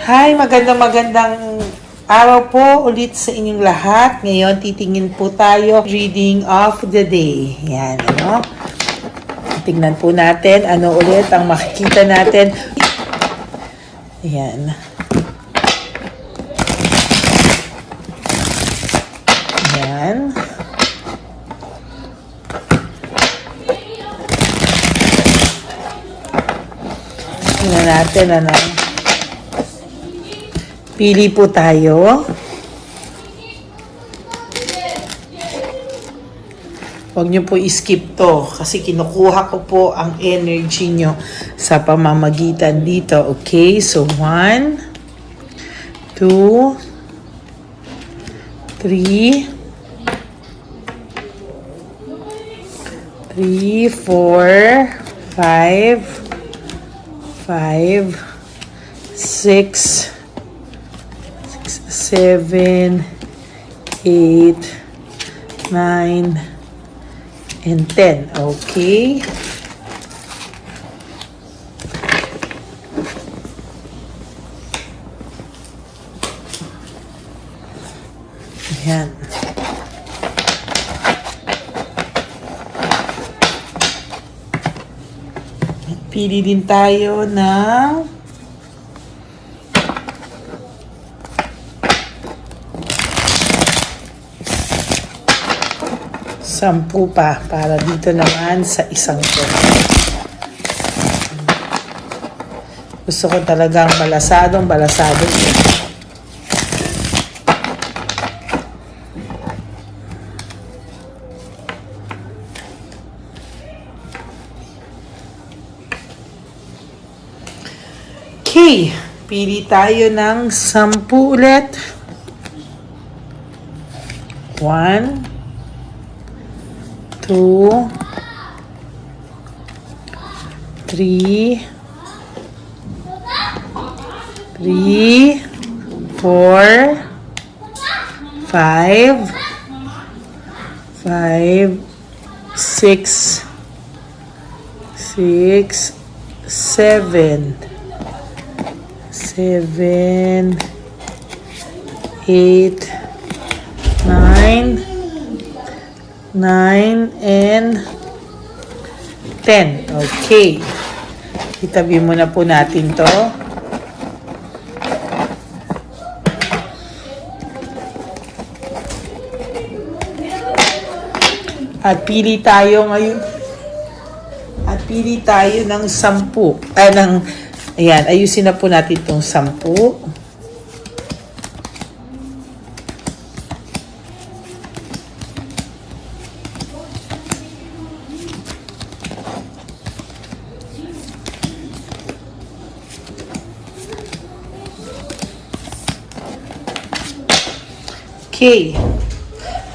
Hi, magandang araw po ulit sa inyong lahat. Ngayon, titingin po tayo reading of the day. Yan, ano? Tingnan po natin ano ulit ang makikita natin. Yan. Yan. Tingnan natin ano. Pili po tayo. Huwag niyo po i-skip to kasi kinukuha ko po ang energy nyo sa pamamagitan dito. Okay? So, 1, 2, 3, 4, 5, 6, 7, 8, 9, and 10. Okay? Ayan. Pili din tayo ng 10 pa para dito naman sa isang to. Gusto ko talagang balasado. Okay, pili tayo ng 10 ulit. 1, 2, 3, 4, 5, 6, 7, 8, 9, and 10. Okay. Itabi muna po natin to. At pili tayo ngayon. At pili tayo ng 10. Ayan, ayusin na po natin itong 10. Okay.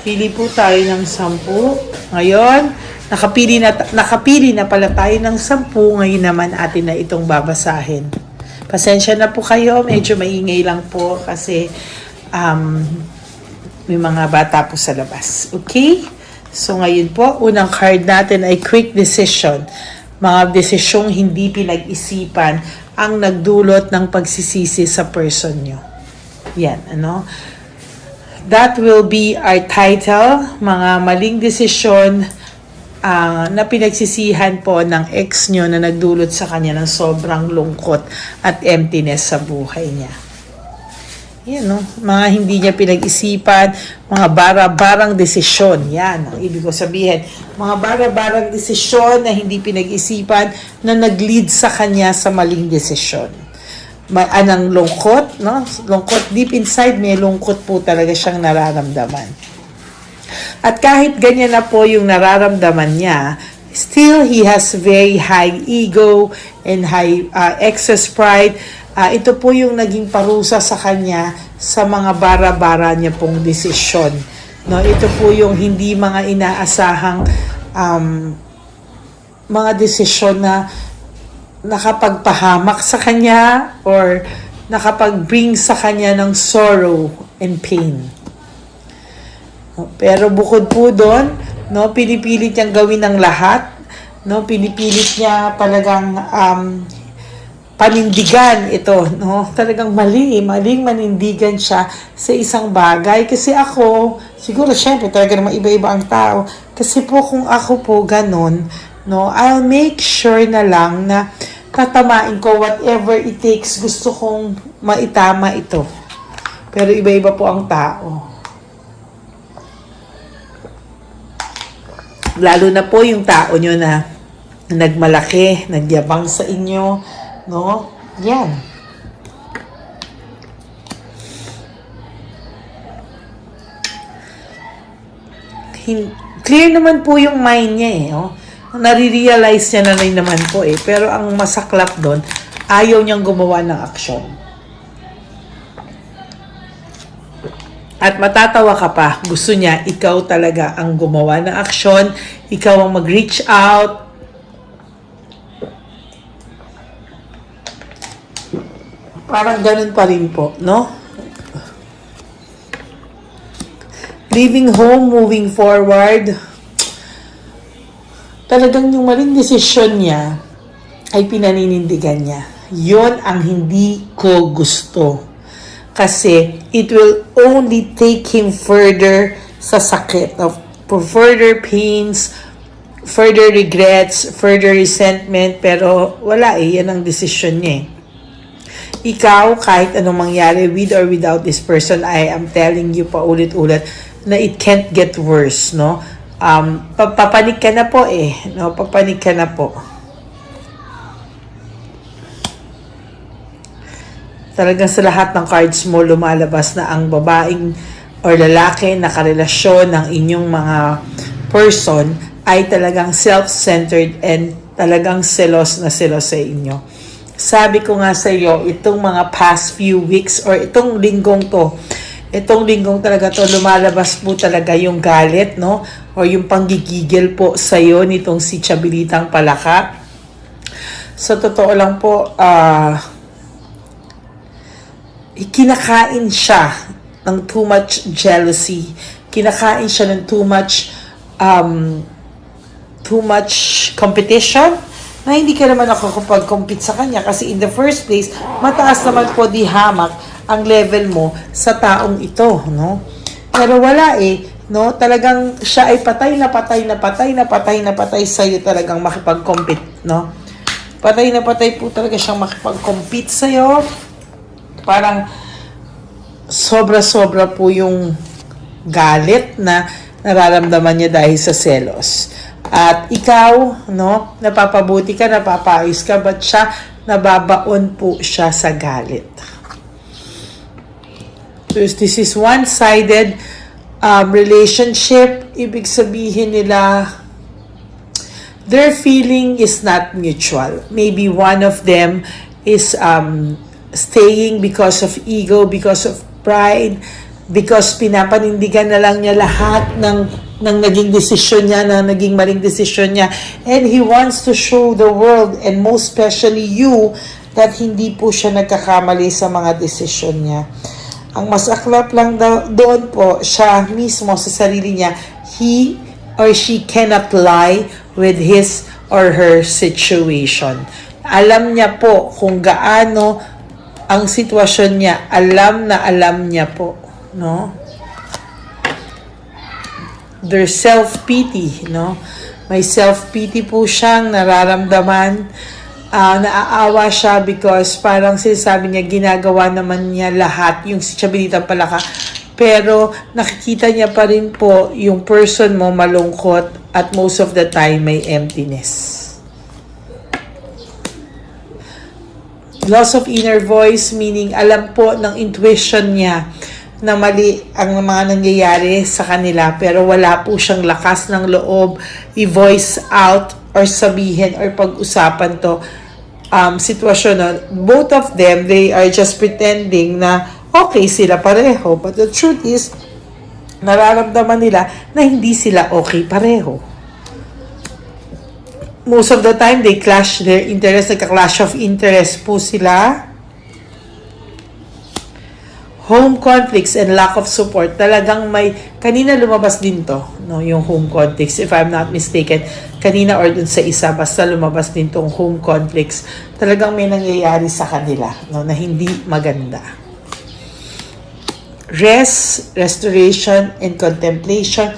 Pili po tayo ng 10. Ngayon, nakapili na pala tayo ng 10. Ngayon naman atin na itong babasahin. Pasensya na po kayo. Medyo maingay lang po kasi may mga bata po sa labas. Okay? So ngayon po, unang card natin ay quick decision. Mga desisyong hindi pinag-isipan ang nagdulot ng pagsisisi sa person nyo. Yan, ano? That will be our title, mga maling desisyon na pinagsisihan po ng ex nyo na nagdulot sa kanya ng sobrang lungkot at emptiness sa buhay niya. Yan, no? Mga hindi niya pinag-isipan, mga bara-barang desisyon. Yan, ang ibig ko sabihin. Mga bara-barang desisyon na hindi pinag-isipan na nag-lead sa kanya sa maling desisyon. May anang lungkot, no? Lungkot deep inside, may lungkot po talaga siyang nararamdaman. At kahit ganyan na po yung nararamdaman niya, still he has very high ego and high excess pride. Ito po yung naging parusa sa kanya sa mga bara-bara niya pong desisyon. No, ito po yung hindi mga inaasahang mga desisyon na nakapagpahamak sa kanya or nakapag-bring sa kanya ng sorrow and pain. Pero bukod po doon, no, pinipilit niyang gawin ng lahat, no, pinipilit niya talagang panindigan ito, no? Talagang maling manindigan siya sa isang bagay. Kasi ako, siguro syempre talaga naman iba-iba ang tao. Kasi po kung ako po ganon, no, I'll make sure na lang na tatamain ko whatever it takes. Gusto kong maitama ito. Pero iba-iba po ang tao. Lalo na po yung tao nyo na nagmalaki, nagyabang sa inyo, no? Yan. Clear naman po yung mind niya eh, oh. Nare-realize niya na rin naman po eh. Pero ang masaklap doon, ayaw niyang gumawa ng aksyon. At matatawa ka pa, gusto niya, ikaw talaga ang gumawa ng aksyon, ikaw ang mag-reach out. Parang ganun pa rin po, no? Leaving home, moving forward, talagang yung maling desisyon niya ay pinaninindigan niya. Yon ang hindi ko gusto. Kasi it will only take him further sa sakit of further pains, further regrets, further resentment. Pero wala eh, yan ang desisyon niya eh. Ikaw, kahit anong mangyari with or without this person, I am telling you pa ulit-ulit na it can't get worse, no? Papanik ka na po eh, no? Papanik ka na po. Talagang sa lahat ng cards mo, lumalabas na ang babaeng or lalaki na karelasyon ng inyong mga person ay talagang self-centered and talagang selos na selos sa inyo. Sabi ko nga sa iyo, itong mga past few weeks or itong linggong talaga to, lumalabas po talaga yung galit, no? O yung panggigigil po sa iyo nitong si Chabilitang Palaka. Sa totoo lang po, kinakain siya ng too much jealousy. Kinakain siya ng too much competition na hindi ka naman nakakapag-compete sa kanya kasi in the first place, mataas naman po di hamak ang level mo sa taong ito, no? Pero wala eh, no? Talagang siya ay patay na patay sa iyo talagang makipag-compete, no? Patay na patay po talaga siyang makipag-compete sa iyo. Parang sobra-sobra po yung galit na nararamdaman niya dahil sa selos. At ikaw, no, napapabuti ka, napapaayos ka, but siya, nababaon po siya sa galit. So, this is one-sided relationship. Ibig sabihin nila, their feeling is not mutual. Maybe one of them is staying because of ego, because of pride, because pinapanindigan na lang niya lahat ng naging desisyon niya, ng naging maling desisyon niya. And he wants to show the world, and most especially you, that hindi po siya nagkakamali sa mga desisyon niya. Ang masaklap lang doon po, siya mismo sa sarili niya, he or she cannot lie with his or her situation. Alam niya po kung gaano ang sitwasyon niya, alam niya po, no? There's self-pity, no? May self-pity po siyang nararamdaman. Naaawa siya because parang sinasabi niya, ginagawa naman niya lahat, yung si Chabilitang Palaka. Pero nakikita niya pa rin po yung person mo malungkot at most of the time may emptiness. Loss of inner voice, meaning alam po ng intuition niya na mali ang mga nangyayari sa kanila, pero wala po siyang lakas ng loob i-voice out or sabihin or pag-usapan to sitwasyon na both of them, they are just pretending na okay sila pareho, but the truth is nararamdaman nila na hindi sila okay pareho. Most of the time they clash their interest, nagka-clash of interest po sila. home conflicts and lack of support. Talagang may, kanina lumabas din to, no, yung home conflicts, if I'm not mistaken. Kanina or dun sa isa, basta lumabas din tong home conflicts. Talagang may nangyayari sa kanila, no, na hindi maganda. Rest, restoration, and contemplation.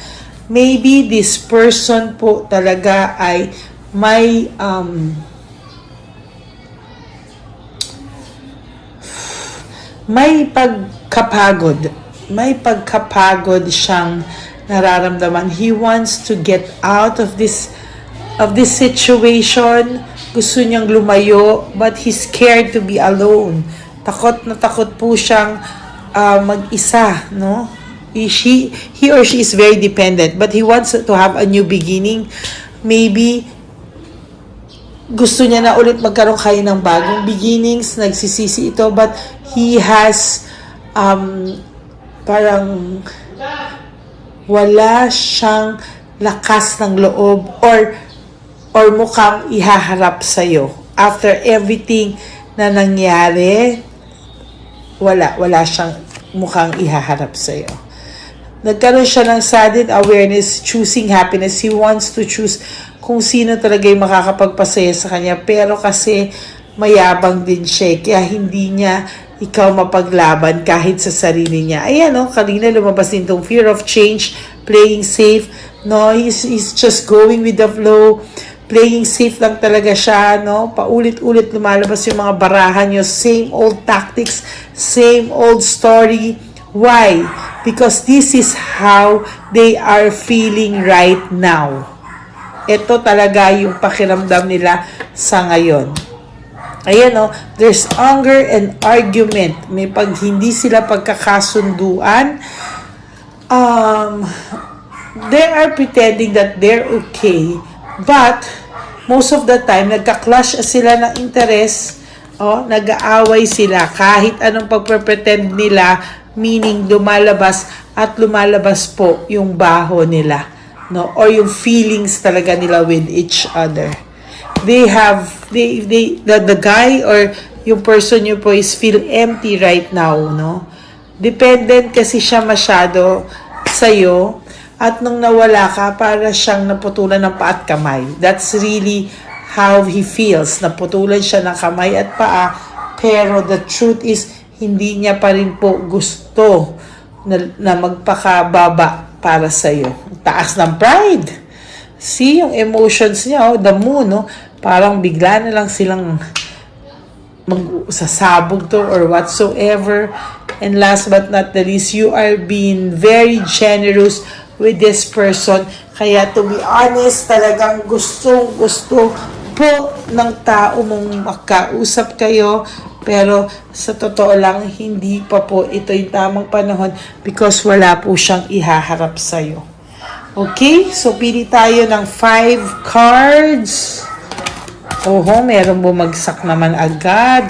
Maybe this person po talaga ay may pagkapagod siyang nararamdaman. He wants to get out of this situation. Gusto niyang lumayo, but he's scared to be alone. Takot na takot po siyang mag-isa, no? He or she is very dependent, but he wants to have a new beginning. Maybe gusto niya na ulit magkaroon kayo ng bagong beginnings, nagsisisi ito, but he has parang wala siyang lakas ng loob or mukhang ihaharap sa'yo. After everything na nangyari, wala siyang mukhang ihaharap sa'yo. Nagkaroon siya ng sudden awareness, choosing happiness. He wants to choose kung sino talaga yung makakapagpasaya sa kanya. Pero kasi mayabang din siya. Kaya hindi niya ikaw mapaglaban kahit sa sarili niya. Ayan, no? Kanina lumabas din tong fear of change, playing safe. No, he's just going with the flow. Playing safe lang talaga siya, no? Paulit-ulit lumalabas yung mga barahan nyo. Same old tactics, same old story. Why? Because this is how they are feeling right now. Ito talaga yung pakiramdam nila sa ngayon. Ayan, no? There's anger and argument. May hindi sila pagkakasunduan. They are pretending that they're okay. But, most of the time, nagka-clash sila ng interest. Nag-aaway sila. Kahit anong pagpretend nila, meaning lumalabas po yung baho nila, no, or yung feelings talaga nila with each other. The guy or yung person nyo po is feel empty right now, no? Dependent kasi siya masyado sa'yo, at nung nawala ka, para siyang naputulan ng paa at kamay. That's really how he feels. Naputulan siya ng kamay at paa, pero the truth is, hindi niya pa rin po gusto na magpakababa para sa'yo. Taas ng pride. See, yung emotions niya, the moon, no? Parang bigla na lang silang sasabog to or whatsoever. And last but not the least, you are being very generous with this person. Kaya to be honest, talagang gusto po ng tao mong makausap kayo. Pero sa totoo lang, hindi pa po ito yung tamang panahon because wala po siyang ihaharap sa'yo. Okay? So, pili tayo ng 5 cards. Meron bumagsak naman agad.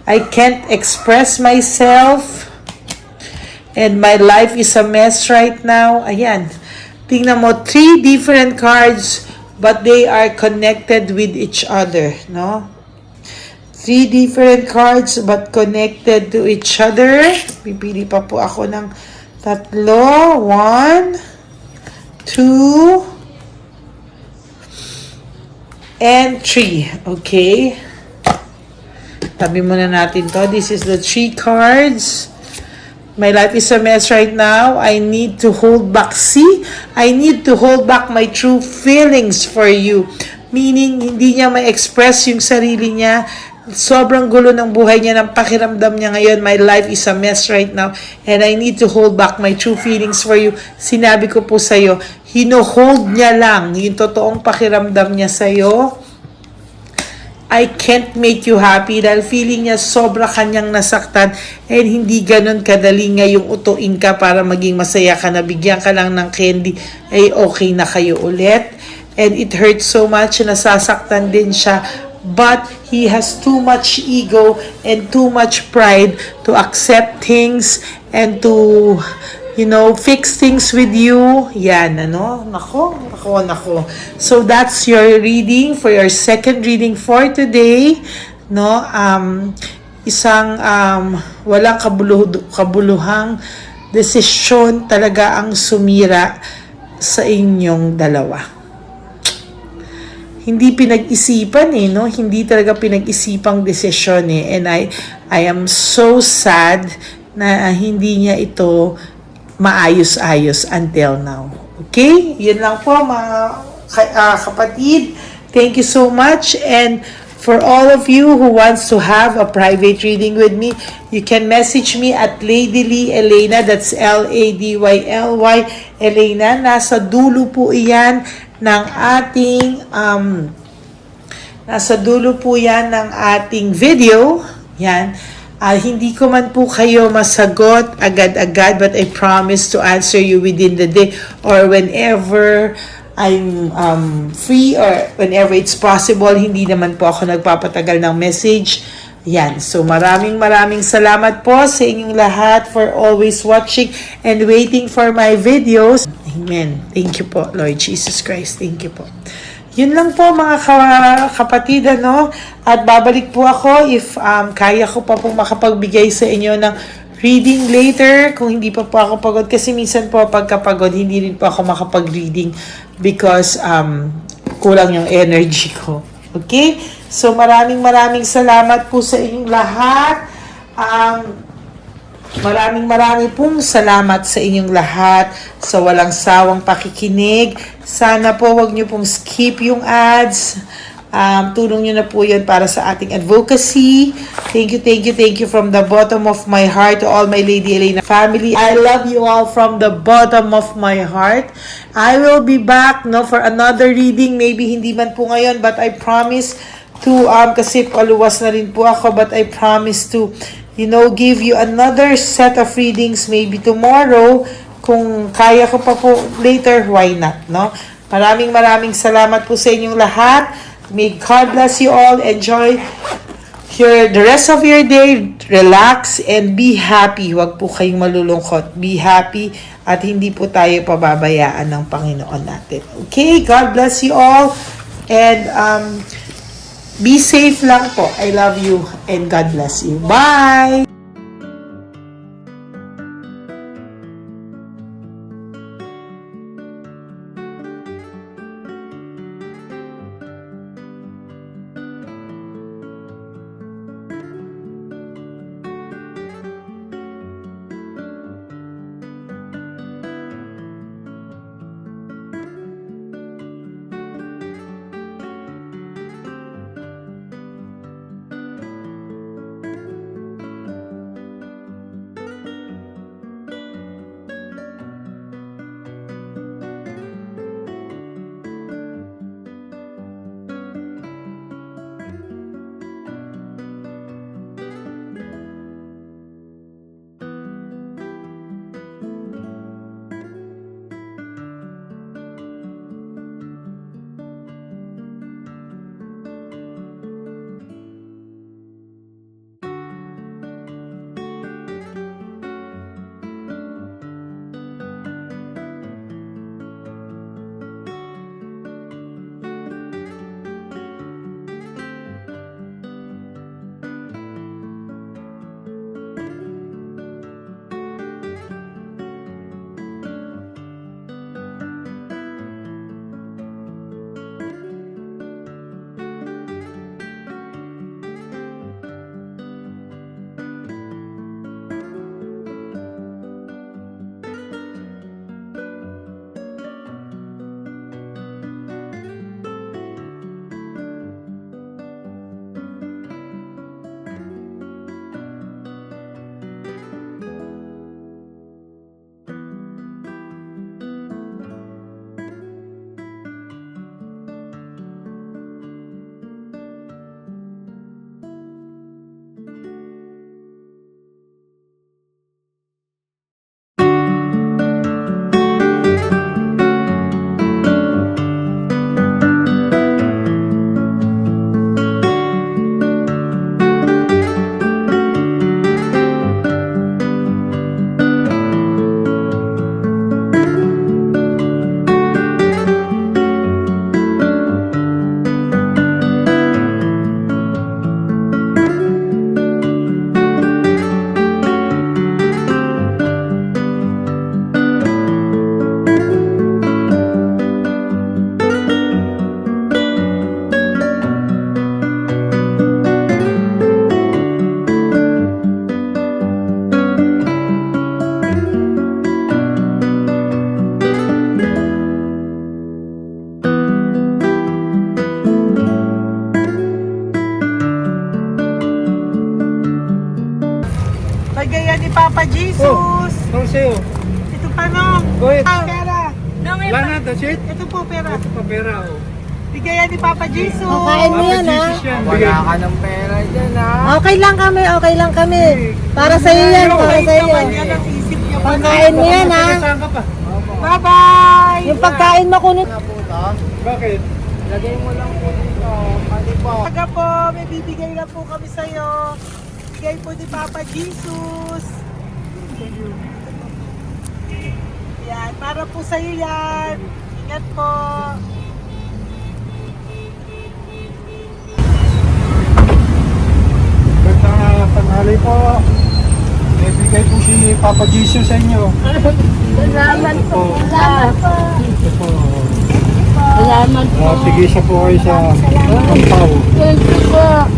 I can't express myself. And my life is a mess right now. Ayan. Tingnan mo, 3 different cards, but they are connected with each other, no? 3 different cards, but connected to each other. Pipili pa po ako ng 3. 1, 2, and 3. Okay? Tabi muna natin to. This is the 3 cards. My life is a mess right now. I need to hold back. See? I need to hold back my true feelings for you. Meaning, hindi niya ma-express yung sarili niya. Sobrang gulo ng buhay niya, ng pakiramdam niya ngayon. My life is a mess right now. And I need to hold back my true feelings for you. Sinabi ko po sa'yo, hino-hold niya lang yung totoong pakiramdam niya sa'yo. I can't make you happy dahil feeling niya sobra kanyang nasaktan and hindi ganun kadali ngayong utuin ka para maging masaya ka na bigyan ka lang ng candy ay okay na kayo ulit. And it hurts so much, nasasaktan din siya. But he has too much ego and too much pride to accept things and to, fix things with you. Yan, Nako. So that's your reading for your second reading for today. No? isang walang kabuluhang desisyon talaga ang sumira sa inyong dalawa. Hindi pinag-isipan no? Hindi talaga pinag-isipang desisyon And I am so sad na hindi niya ito maayos-ayos until now. Okay? Yun lang po mga kapatid. Thank you so much. And for all of you who wants to have a private reading with me, you can message me at Lady Lee Elena. That's Ladyly Elena. Nasa dulo po iyan ng ating video. Yan. Hindi ko man po kayo masagot agad-agad, but I promise to answer you within the day or whenever I'm free or whenever it's possible. Hindi naman po ako nagpapatagal ng message. Yan. So maraming salamat po sa inyong lahat for always watching and waiting for my videos. Amen. Thank you po, Lord Jesus Christ. Thank you po. Yun lang po mga kapatid, At babalik po ako if kaya ko pa po makapagbigay sa inyo ng reading later. Kung hindi pa po ako pagod, kasi minsan po pagkapagod, hindi rin po ako makapag-reading because kulang yung energy ko. Okay? So maraming salamat po sa inyong lahat. Maraming pong salamat sa inyong lahat sa walang sawang pakikinig. Sana po wag nyo pong skip yung ads. Tulong nyo na po yun para sa ating advocacy. Thank you from the bottom of my heart to all my Lady Elena family. I love you all from the bottom of my heart. I will be back for another reading. Maybe hindi man po ngayon, but I promise to, kasi paluwas na rin po ako, but I promise to give you another set of readings maybe tomorrow. Kung kaya ko pa po later, why not, Maraming salamat po sa inyong lahat. May God bless you all. Enjoy the rest of your day. Relax and be happy. Huwag po kayong malulungkot. Be happy at hindi po tayo pababayaan ng Panginoon natin. Okay? God bless you all. And be safe lang po. I love you and God bless you. Bye! Bagayan ni Papa Jesus. Ano sa'yo? Ito pa nung. Go ahead. Pera. Wala na, that's it? Ito po pera. Ito pa pera, oh. Bigayan ni Papa Jesus. Kain mo yan, ha? Jesus yan. Wala ka ng pera dyan, ha? Okay lang kami, okay lang kami. Para sa iyo yan, para sa iyo. Naman yan ang isip niya. Pagkain mo yan, ha? Saan ka pa? Bye-bye. Yung pagkain mo kunin. Bakit? Lagay mo lang po dito. Pati po. Aga po, may bibigay lang po kami sa'yo. Bigay po ni Papa Jesus. Yan, para po sa'yo yan. Ingat po. Gandang tanghali po. May bigay po si Papa Jesus sa inyo. Salamat po. Salamat po. Ito po. Salamat po. Sige siya po kayo sa Pampaw. Thank you po.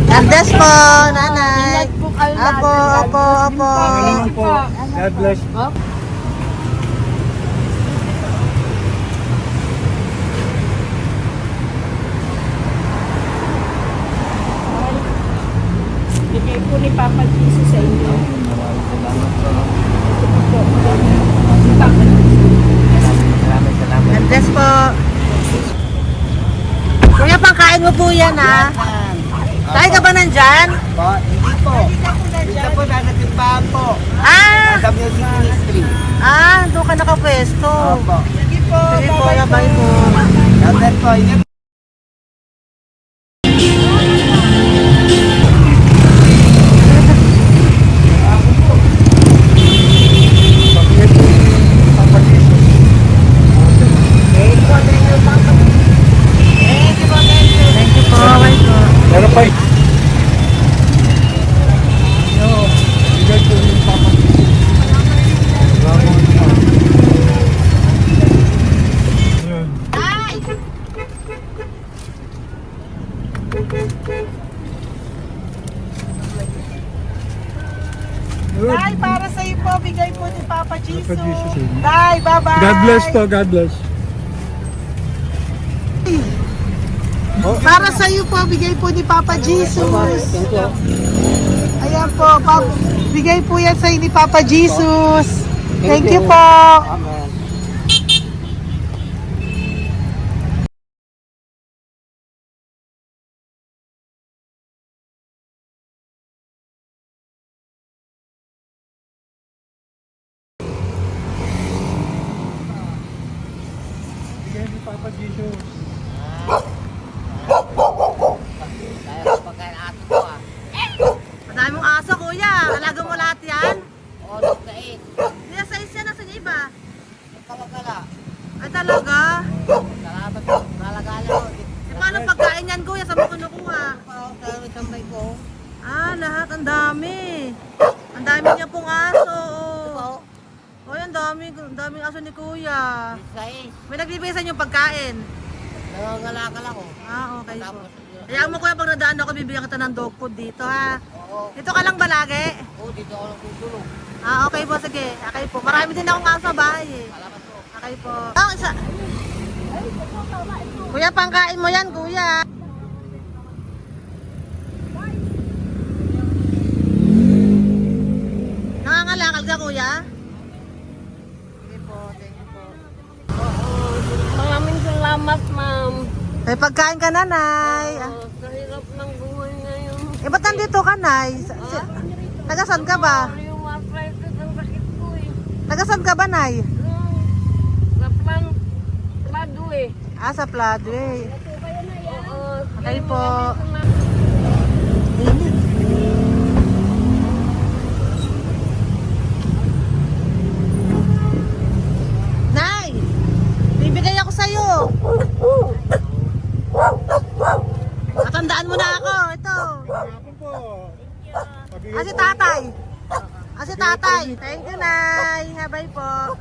God bless po, nanay. Apo, apo, apo. Pangalaman po. God bless. Bigay po ni Papa Jesus sa inyo. God bless po. Kuya, pangkain mo po yan, ha? Kain ka ba nandyan? Hindi po. Dito po nanatimbahan po. Ah! Sa Music Ministry. Doon ka nakapwesto. Opo. Sige po, Sige po, labay po. Dapat po, ingat Papa Jesus. Thank you po. Bye po. Meron pa bigay po yung Papa Jesus. Salamat po. Ayan. Good. Bye, para sa'yo po. Bigay po ni Papa Jesus. Jesus, amen. Bye, bye-bye. God bless po, God bless. Para sa iyo po, bigay po ni Papa Jesus. Ayan po, bigay po yan sa ni Papa Jesus. Thank you po. Amen. Bigay ni Papa Jesus. Madami mong aso, kuya. Alaga mo lahat yan? O, nagkait. Hindi, sa isya na sa iba. Kalagala. Ay, talaga? Salamat po. Nalagala ko. E, paano pagkain yan, kuya? Saan mo kinukuha? Sa tambay ko. Lahat. Ang dami. Ang dami niya pong aso. Po. Oy, ang daming aso ni kuya. Sais. May nagbibigay sa inyo pagkain. Nangangalakal ako. Okay po. Tapos, Hayaan mo kuya, pag nadaan ako, bibigyan kita ng dog food dito, ha? oo. Dito ka lang ba lagi? Dito ako lang tutulog. Okay po, sige. Okay po. Marami din akong aso sa bahay, eh. Salamat po. Okay po. Isa. Kuya, pangkain mo yan, kuya. Nangangalakal ka, kuya? Sige po. Thank you po. Maraming salamat, ma'am. May pagkain ka, nanay. Sa hirap ng buhay ngayon. Ba't nandito ka, nay? Tagasan ka ba? Yung arthritis ang sakit ko eh. Tagasan ka ba, nay? Sa plado eh. Sa Pladway. Oo. Okay po. Nay! Bibigay ako sa'yo. Matandaan mo na ako. Ito. Ako po. Si tatay. Si tatay. Thank you, Nay. Habay po.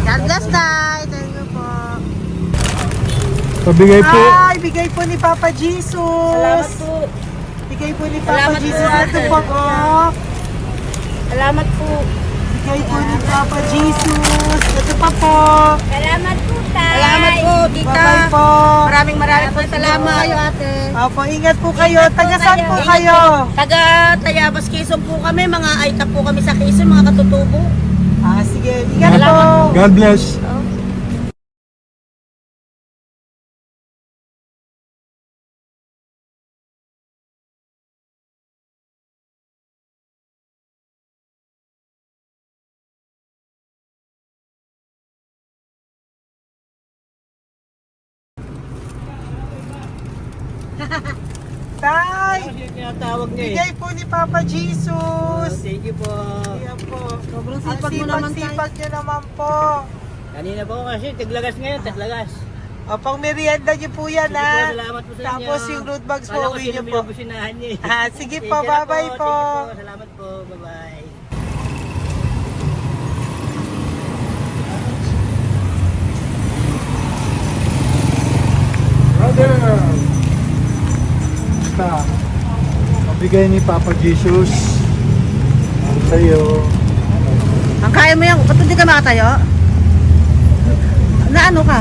God bless, Tay. Thank you po. Pabigay po. Ay, bigay po ni Papa Jesus. Salamat po. Bigay bigay po ni Papa Salamat po, Jesus. Ito ate. po, oh. Salamat po. Bigay po ni Papa Jesus. Ito pa po. Salamat po, tay. Salamat po, tita. Bye-bye po. Maraming po salamat. Kayo, ate. Opo, ingat po kayo. Taga saan po kayo? Taga Tayabas, Quezon po kami. Mga aita po kami sa Quezon, mga katutubo. Sige, ingat po. Salamat. God bless. Tay, Tinatawag niya bigay po ni Papa Jesus. Thank you po. Ayan po. Sobrang Ang sipag mo naman, Tay. sipag niyo naman po. Kanina po kasi, taglagas ngayon, taglagas. O, pang merienda niyo po yan, Sige po, ha? salamat po sa inyo. Tapos yung road bags po, Kala ko uwi niyo sino po. binubusinahan niya eh. Sige Thank po, you na bye-bye po. Thank you po, salamat po, bye-bye. Brother! Basta, mabigay ni Papa Jesus. Ang sa'yo. Ang kaya mo yan, ba't hindi ka makatayo? Na ano ka?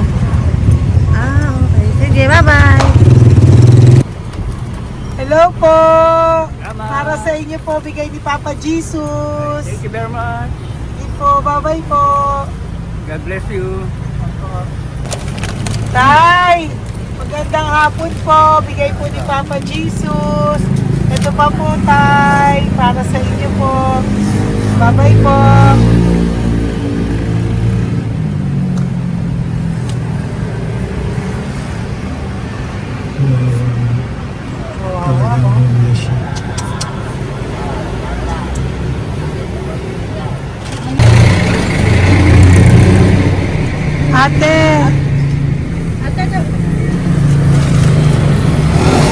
Okay. Sige, bye-bye. Hello po! Para sa inyo po, bigay ni Papa Jesus. Thank you very much. Sige po, bye-bye po. God bless you. Tay! Magandang hapon po. Bigay po ni Papa Jesus. Ito pa po, Tay. Para sa inyo po. Bye-bye po. Ate!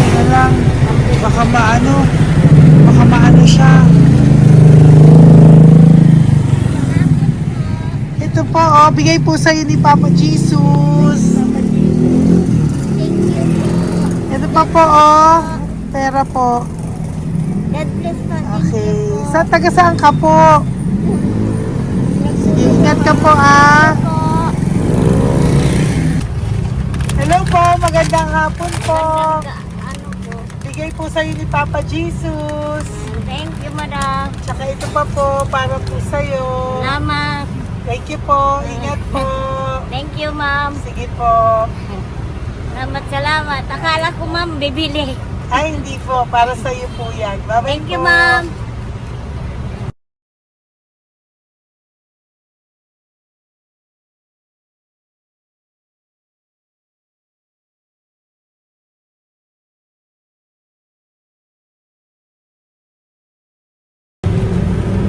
Ano lang, baka maano siya. Ito po, bigay po sa'yo ni Papa Jesus. Ito pa po, pera po. God bless po. Okay, taga saan ka po? Sige, ingat ka po, Hello po, magandang hapon po. Ano po? Bigay po sa'yo ni Papa Jesus. Thank you, madam. Tsaka ito pa po, para po sa'yo. Salamat. Thank you po, ingat po. Thank you, ma'am. Sige po. Salamat. Akala ko, ma'am, bibili. Ay, hindi po, para sa'yo po yan. Bye-bye Thank you, po. ma'am.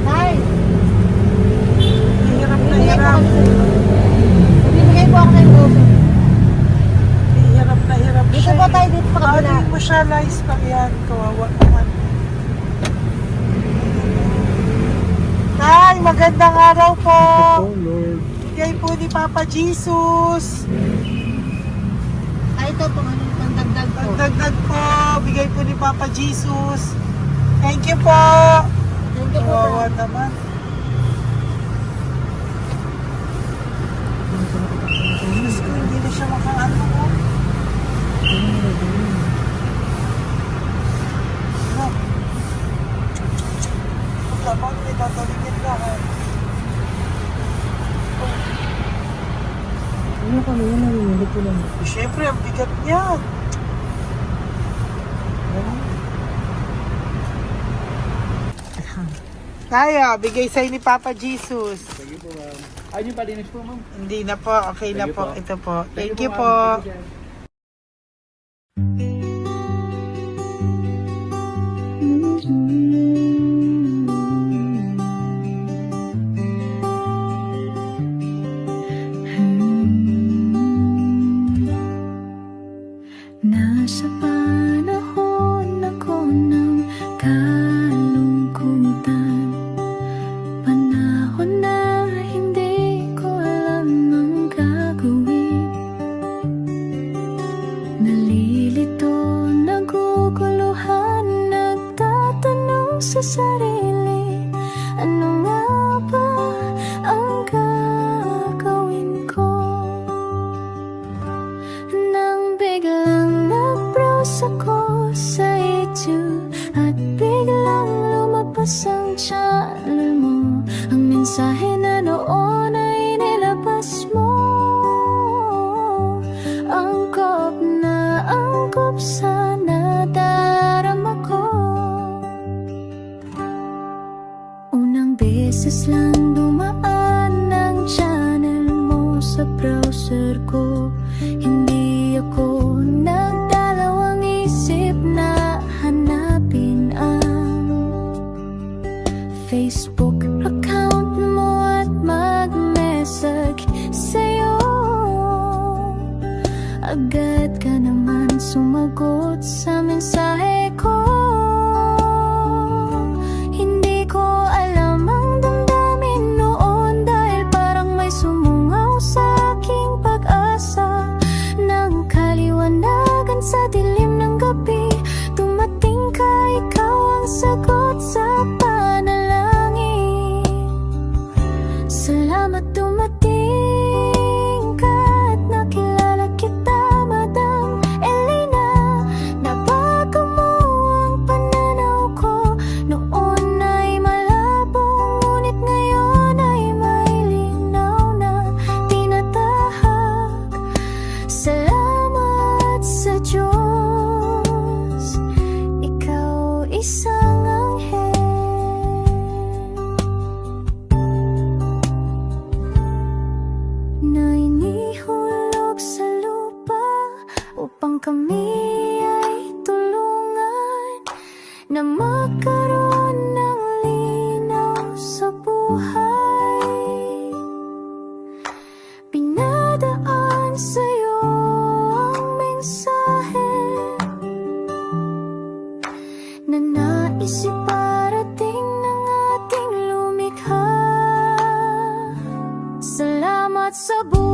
Ay! Hirap na hirap. Bibigay po ako ng goso. Hirap na hirap Dito siya. po tayo, dito sa kabila. Hindi mo siya lies pa yan. Kawawa naman. Tay, magandang araw po. Oh, Lord. Bigay po ni Papa Jesus. Ito po, ano yung pangdagdag po. Pagdagdag po, bigay po ni Papa Jesus. Thank you po. Thank you po, Kawawa naman. Diyos ko, hindi na siya makaano ko. Pagkabang, may tatalingin lahat. Ano kami yun, nalilito ko lang. Siyempre, ang bigat niya. Kaya, bigay sa'yo ni Papa Jesus. Thank you po, ma'am. Ay, yung palinis po, ma'am. Hindi na po, okay na Thank you po. po. Ito po. Thank you po. ma'am. Thank you, sir. Nasa panahon ako ng kalungkutan, panahon na hindi ko alam ang gagawin. sa sarili, ano nga ba ang gagawin ko? Nang biglang nag-browse ako sa YouTube at biglang lumabas ang channel mo, ang mensahe na noon ay nilabas mo. Angkop sa nadarama ko. Unang beses lang dumaan ang channel mo sa browser ko. Hindi ako nagdalawang isip na hanapin ang Facebook account mo at mag-message sa'yo. Agad ka naman sumagot sa mensahe ko. Hindi ko alam ang damdamin noon, dahil parang may sumungaw sa aking pag-asa. Nang kaliwanagan sa dilim ng gabi, dumating ka, ikaw ang sagot sa panalangin. Salamat dumating ka at nakilala kita, Madam Elena. Nabago mo ang pananaw ko. Noon ay malabo, ngunit ngayon ay may linaw na tinatahak. Salamat sa Diyos, ikaw isang anghel na inihulog sa lupa upang kami ay tulungan na magkaroon ng linaw sa buhay. Pinadaan sa'yo ang mensahe na nais iparating ng ating lumikha. Salamat sa buhay.